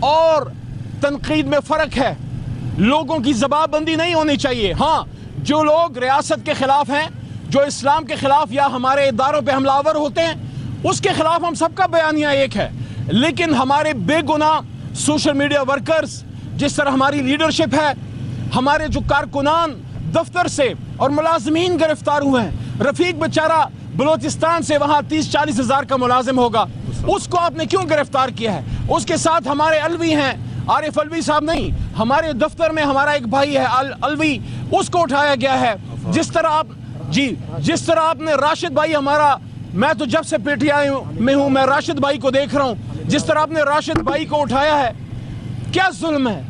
اور تنقید میں فرق ہے. لوگوں کی زبان بندی نہیں ہونی چاہیے. ہاں جو لوگ ریاست کے خلاف ہیں, جو اسلام کے خلاف یا ہمارے اداروں پہ حملہ آور ہوتے ہیں, اس کے خلاف ہم سب کا بیانیہ ایک ہے. لیکن ہمارے بے گناہ سوشل میڈیا ورکرز, جس طرح ہماری لیڈرشپ ہے, ہمارے جو کارکنان دفتر سے اور ملازمین گرفتار ہوئے ہیں. رفیق بیچارہ بلوچستان سے وہاں 30-40 ہزار کا ملازم ہوگا, اس کو آپ نے کیوں گرفتار کیا ہے؟ اس کے ساتھ ہمارے علوی ہیں, عارف علوی صاحب نہیں, ہمارے دفتر میں ہمارا ایک بھائی ہے علوی, اس کو اٹھایا گیا ہے. جس طرح آپ نے راشد بھائی ہمارا, میں تو جب سے پی ٹی آئی میں ہوں میں راشد بھائی کو دیکھ رہا ہوں, جس طرح آپ نے راشد بھائی کو اٹھایا ہے, کیا ظلم ہے.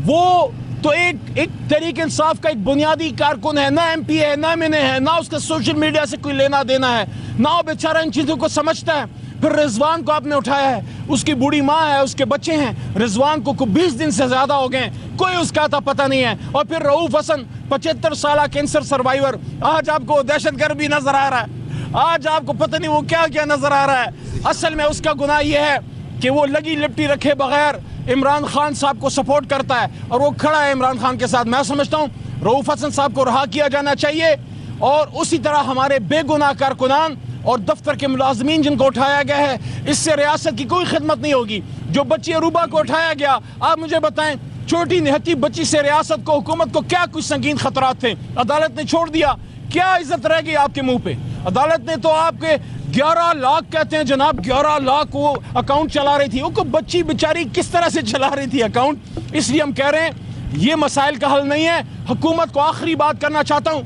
وہ تو ایک تحریک انصاف کا ایک بنیادی کارکن ہے, نہ ایم پی ہے, نہ ایم این اے ہے, نہ اس کا سوشل میڈیا سے کوئی لینا دینا ہے, نہ وہ بیچارہ ان چیزوں کو سمجھتا ہے. پھر رضوان کو آپ نے اٹھایا ہے, اس کی بوڑھی ماں ہے, اس کے بچے ہیں, رضوان کو 20 دن سے زیادہ ہو گئے, کوئی اس کا تھا پتہ نہیں ہے. اور پھر رؤوف حسن 75 سالہ کینسر سروائیور, آج آپ کو دہشت گرد بھی نظر آ رہا ہے, آج آپ کو پتہ نہیں وہ کیا کیا نظر آ رہا ہے. اصل میں اس کا گناہ یہ ہے کہ وہ لگی لپٹی رکھے بغیر عمران خان صاحب کو سپورٹ کرتا ہے, اور وہ کھڑا ہے عمران خان کے ساتھ. میں سمجھتا ہوں رؤوف حسن صاحب کو رہا کیا جانا چاہیے, اور اسی طرح ہمارے بے گناہ کارکنان اور دفتر کے ملازمین جن کو اٹھایا گیا ہے, اس سے ریاست کی کوئی خدمت نہیں ہوگی. جو بچی عروبہ کو اٹھایا گیا, آپ مجھے بتائیں, چھوٹی نہتی بچی سے ریاست کو, حکومت کو کیا کچھ سنگین خطرات تھے, عدالت نے چھوڑ دیا, کیا عزت رہ گئی آپ کے منہ پہ؟ عدالت نے تو آپ کے 11 لاکھ کہتے ہیں جناب, 11 لاکھ وہ اکاؤنٹ چلا رہی تھی, وہ بچی بیچاری کس طرح سے چلا رہی تھی اکاؤنٹ. اس لیے ہم کہہ رہے ہیں یہ مسائل کا حل نہیں ہے. حکومت کو آخری بات کرنا چاہتا ہوں,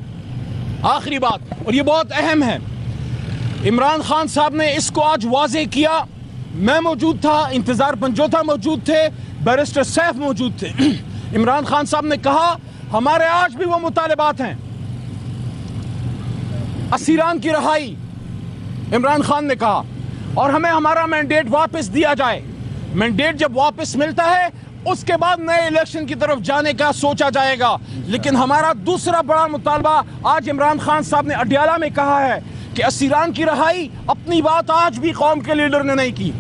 آخری بات, اور یہ بہت اہم ہے. عمران خان صاحب نے اس کو آج واضح کیا, میں موجود تھا, انتظار پنجوتھا موجود تھے, بیرسٹر سیف موجود تھے. عمران خان صاحب نے کہا ہمارے آج بھی وہ مطالبات ہیں, اسیران کی رہائی, عمران خان نے کہا, اور ہمیں ہمارا مینڈیٹ واپس دیا جائے. مینڈیٹ جب واپس ملتا ہے اس کے بعد نئے الیکشن کی طرف جانے کا سوچا جائے گا. لیکن ہمارا دوسرا بڑا مطالبہ آج عمران خان صاحب نے اڈیالہ میں کہا ہے کہ اسیران کی رہائی, اپنی بات آج بھی قوم کے لیڈر نے نہیں کی.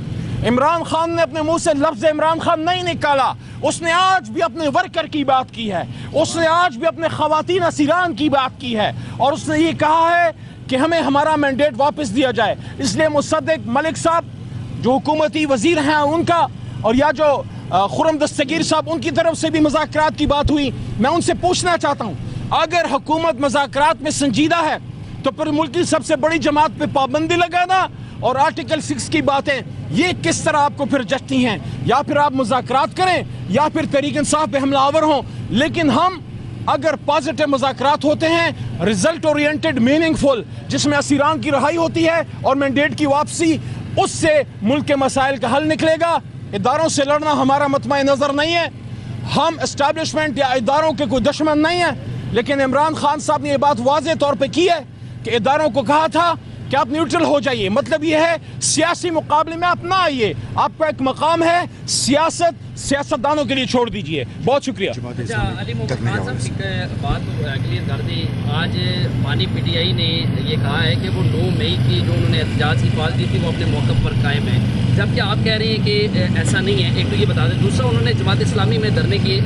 عمران خان نے اپنے منہ سے لفظ عمران خان نہیں نکالا, اس نے آج بھی اپنے ورکر کی بات کی ہے, اس نے آج بھی اپنے خواتین اسیران کی بات کی ہے, اور اس نے یہ کہا ہے کہ ہمیں ہمارا مینڈیٹ واپس دیا جائے. اس لیے مصدق ملک صاحب جو حکومتی وزیر ہیں ان کا, اور یا جو خرم دستگیر صاحب, ان کی طرف سے بھی مذاکرات کی بات ہوئی. میں ان سے پوچھنا چاہتا ہوں, اگر حکومت مذاکرات میں سنجیدہ ہے تو پھر ملک کی سب سے بڑی جماعت پہ پابندی لگانا اور آرٹیکل 6 کی باتیں, یہ کس طرح آپ کو پھر جچتی ہیں؟ یا پھر آپ مذاکرات کریں یا پھر تحریک انصاف پہ حملہ آور ہوں. لیکن ہم اگر پازیٹیو مذاکرات ہوتے ہیں, ریزلٹ اورینٹڈ, میننگ فل, جس میں اسیران کی رہائی ہوتی ہے اور مینڈیٹ کی واپسی, اس سے ملک کے مسائل کا حل نکلے گا. اداروں سے لڑنا ہمارا مطمع نظر نہیں ہے, ہم اسٹیبلشمنٹ یا اداروں کے کوئی دشمن نہیں ہیں. لیکن عمران خان صاحب نے یہ بات واضح طور پہ کی ہے کہ اداروں کو کہا تھا کہ آپ نیوٹرل ہو جائیے. مطلب یہ ہے سیاسی مقابلے میں آپ نہ آئیے, آپ کا ایک مقام ہے, سیاستدانوں کے لیے چھوڑ دیجئے. بہت شکریہ. علی محمد خان صاحب ایک بات کلیئر کر دی, آج پانی پی ٹی آئی نے یہ کہا ہے کہ وہ 9 مئی کی جو انہوں نے احتجاج کی کال دی تھی وہ اپنے موقف پر قائم ہے, جبکہ آپ کہہ رہے ہیں کہ ایسا نہیں ہے. ایک تو یہ بتا دیں, دوسرا انہوں نے جماعت اسلامی میں دھرنے کی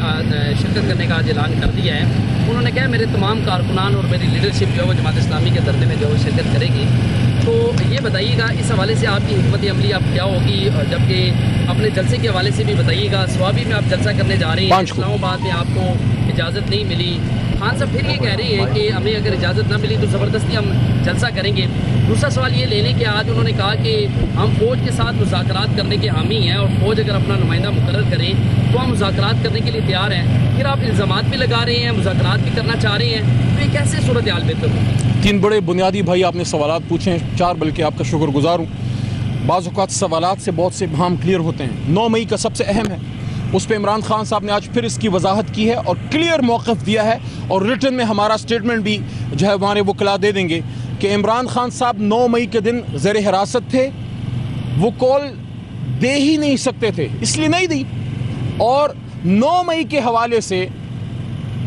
شرکت کرنے کا آج اعلان کر دیا ہے. انہوں نے کہا میرے تمام کارکنان اور میری لیڈرشپ جو ہے وہ جماعت اسلامی کے دھرنے میں جو ہے شرکت کرے گی. تو یہ بتائیے گا اس حوالے سے آپ کی حکمت عملی اب کیا ہوگی, جبکہ اپنے جلسے کے حوالے سے بھی بتائیے گا. سوابی میں آپ جلسہ کرنے جا رہے ہیں, اسلام آباد میں آپ کو اجازت نہیں ملی. خان صاحب پھر یہ کہہ رہے ہیں کہ ہمیں اگر اجازت نہ ملی تو زبردستی ہم جلسہ کریں گے. دوسرا سوال یہ لینے کے آج انہوں نے کہا کہ ہم فوج کے ساتھ مذاکرات کرنے کے حامی ہیں, اور فوج اگر اپنا نمائندہ مقرر کریں تو ہم مذاکرات کرنے کے لیے تیار ہیں. پھر آپ الزامات بھی لگا رہے ہیں, مذاکرات بھی کرنا چاہ رہے ہیں, تو یہ کیسے صورتحال بہتر ہوگی؟ 3 بڑے بنیادی بھائی آپ نے سوالات پوچھے ہیں, 4 بلکہ آپ کا شکر گزار ہوں. بعض اوقات سوالات سے بہت سے ابہام کلیئر ہوتے ہیں. 9 مئی کا سب سے اہم ہے, اس پہ عمران خان صاحب نے آج پھر اس کی وضاحت کی ہے اور کلیئر موقف دیا ہے, اور ریٹن میں ہمارا سٹیٹمنٹ بھی جو ہے ہمارے وکلاء دے دیں گے کہ عمران خان صاحب 9 مئی کے دن زیر حراست تھے, وہ کال دے ہی نہیں سکتے تھے, اس لیے نہیں دی. اور 9 مئی کے حوالے سے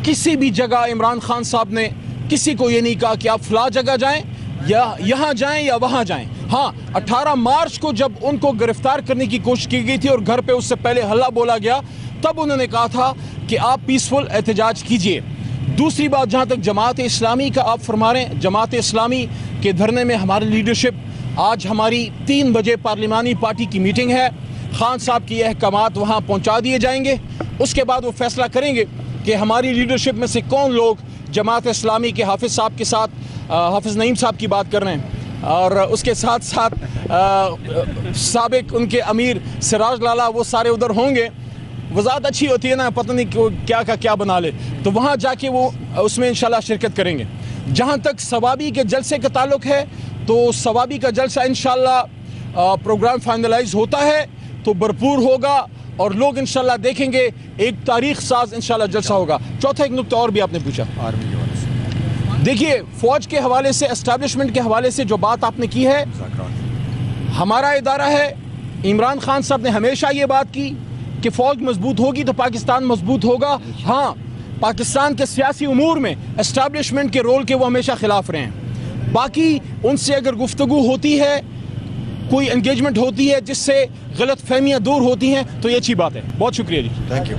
کسی بھی جگہ عمران خان صاحب نے کسی کو یہ نہیں کہا کہ آپ فلاں جگہ جائیں یا یہاں جائیں یا وہاں جائیں. ہاں 18 مارچ کو جب ان کو گرفتار کرنے کی کوشش کی گئی تھی اور گھر پہ اس سے پہلے ہلہ بولا گیا، تب انہوں نے کہا تھا کہ آپ پیسفل احتجاج کیجئے۔ دوسری بات، جہاں تک جماعت اسلامی کا آپ فرما رہے ہیں، جماعت اسلامی کے دھرنے میں ہماری لیڈرشپ، آج ہماری 3 بجے پارلیمانی پارٹی کی میٹنگ ہے، خان صاحب کی احکامات وہاں پہنچا دیے جائیں گے، اس کے بعد وہ فیصلہ کریں گے کہ ہماری لیڈرشپ میں سے کون لوگ جماعت اسلامی کے حافظ صاحب کے ساتھ، حافظ نعیم صاحب کی بات کر رہے ہیں، اور اس کے ساتھ ساتھ سابق ان کے امیر سراج لالا، وہ سارے ادھر ہوں گے۔ وضاحت اچھی ہوتی ہے نا، پتہ نہیں کیا کا کیا بنا لے، تو وہاں جا کے وہ اس میں انشاءاللہ شرکت کریں گے۔ جہاں تک ثوابی کے جلسے کا تعلق ہے، تو ثوابی کا جلسہ انشاءاللہ پروگرام فائنلائز ہوتا ہے تو بھرپور ہوگا، اور لوگ انشاءاللہ دیکھیں گے، ایک تاریخ ساز انشاءاللہ جلسہ ہوگا۔ چوتھا ایک نکتہ اور بھی آپ نے پوچھا، آرمی کے حوالے سے دیکھیے فوج کے حوالے سے، اسٹیبلشمنٹ کے حوالے سے جو بات آپ نے کی ہے، ہمارا ادارہ ہے، عمران خان صاحب نے ہمیشہ یہ بات کی کہ فوج مضبوط ہوگی تو پاکستان مضبوط ہوگا۔ ہاں، پاکستان کے سیاسی امور میں اسٹیبلشمنٹ کے رول کے وہ ہمیشہ خلاف رہے ہیں، باقی ان سے اگر گفتگو ہوتی ہے، کوئی انگیجمنٹ ہوتی ہے جس سے غلط فہمیاں دور ہوتی ہیں، تو یہ اچھی بات ہے۔ بہت شکریہ جی، تھینک یو۔